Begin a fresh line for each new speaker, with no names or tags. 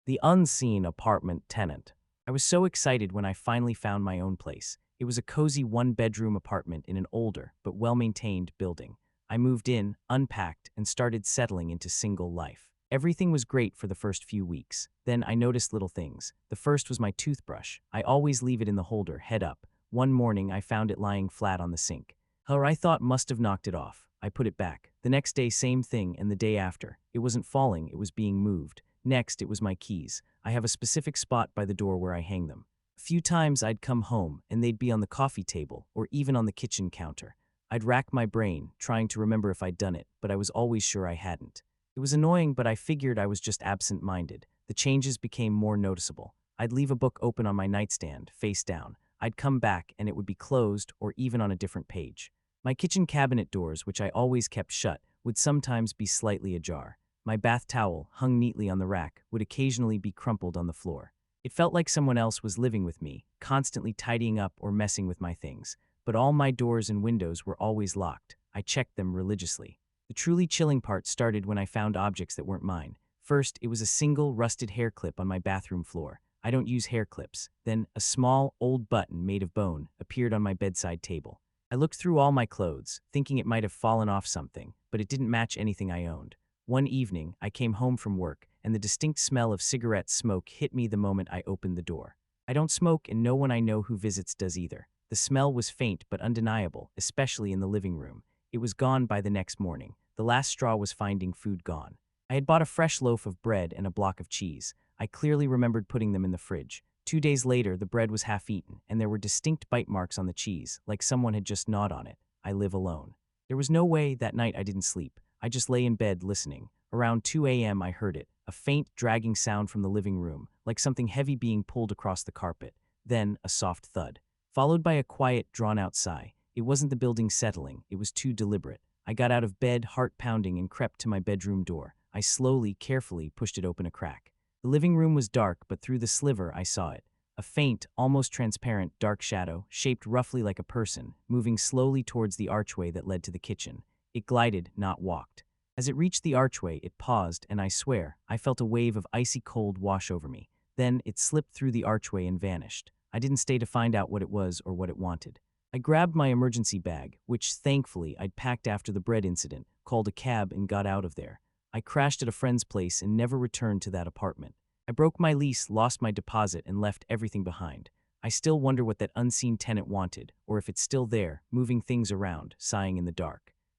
The unseen apartment tenant. I was so excited when I finally found my own place. It was a cozy one-bedroom apartment in an older but well-maintained building. I moved in, unpacked, and started settling into single life. Everything was great for the first few weeks. Then I noticed little things. The first was my toothbrush. I always leave it in the holder, head up. One morning, I found it lying flat on the sink. Her I thought must have knocked it off. I put it back. The next day, same thing, and the day after. It wasn't falling, it was being moved. Next, it was my keys. I have a specific spot by the door where I hang them. A few times I'd come home, and they'd be on the coffee table, or even on the kitchen counter. I'd rack my brain, trying to remember if I'd done it, but I was always sure I hadn't. It was annoying, but I figured I was just absent-minded. The changes became more noticeable. I'd leave a book open on my nightstand, face down. I'd come back, and it would be closed, or even on a different page. My kitchen cabinet doors, which I always kept shut, would sometimes be slightly ajar. My bath towel, hung neatly on the rack, would occasionally be crumpled on the floor. It felt like someone else was living with me, constantly tidying up or messing with my things. But all my doors and windows were always locked. I checked them religiously. The truly chilling part started when I found objects that weren't mine. First, it was a single rusted hair clip on my bathroom floor. I don't use hair clips. Then, a small, old button made of bone appeared on my bedside table. I looked through all my clothes, thinking it might have fallen off something, but it didn't match anything I owned. One evening, I came home from work, and the distinct smell of cigarette smoke hit me the moment I opened the door. I don't smoke, and no one I know who visits does either. The smell was faint but undeniable, especially in the living room. It was gone by the next morning. The last straw was finding food gone. I had bought a fresh loaf of bread and a block of cheese. I clearly remembered putting them in the fridge. 2 days later, the bread was half-eaten, and there were distinct bite marks on the cheese, like someone had just gnawed on it. I live alone. There was no way that night I didn't sleep. I just lay in bed listening. Around 2 a.m. I heard it, a faint, dragging sound from the living room, like something heavy being pulled across the carpet. Then, a soft thud, followed by a quiet, drawn-out sigh. It wasn't the building settling, it was too deliberate. I got out of bed, heart pounding, and crept to my bedroom door. I slowly, carefully pushed it open a crack. The living room was dark, but through the sliver I saw it. A faint, almost transparent, dark shadow, shaped roughly like a person, moving slowly towards the archway that led to the kitchen. It glided, not walked. As it reached the archway, it paused, and I swear, I felt a wave of icy cold wash over me. Then, it slipped through the archway and vanished. I didn't stay to find out what it was or what it wanted. I grabbed my emergency bag, which, thankfully, I'd packed after the bread incident, called a cab, and got out of there. I crashed at a friend's place and never returned to that apartment. I broke my lease, lost my deposit, and left everything behind. I still wonder what that unseen tenant wanted, or if it's still there, moving things around, sighing in the dark.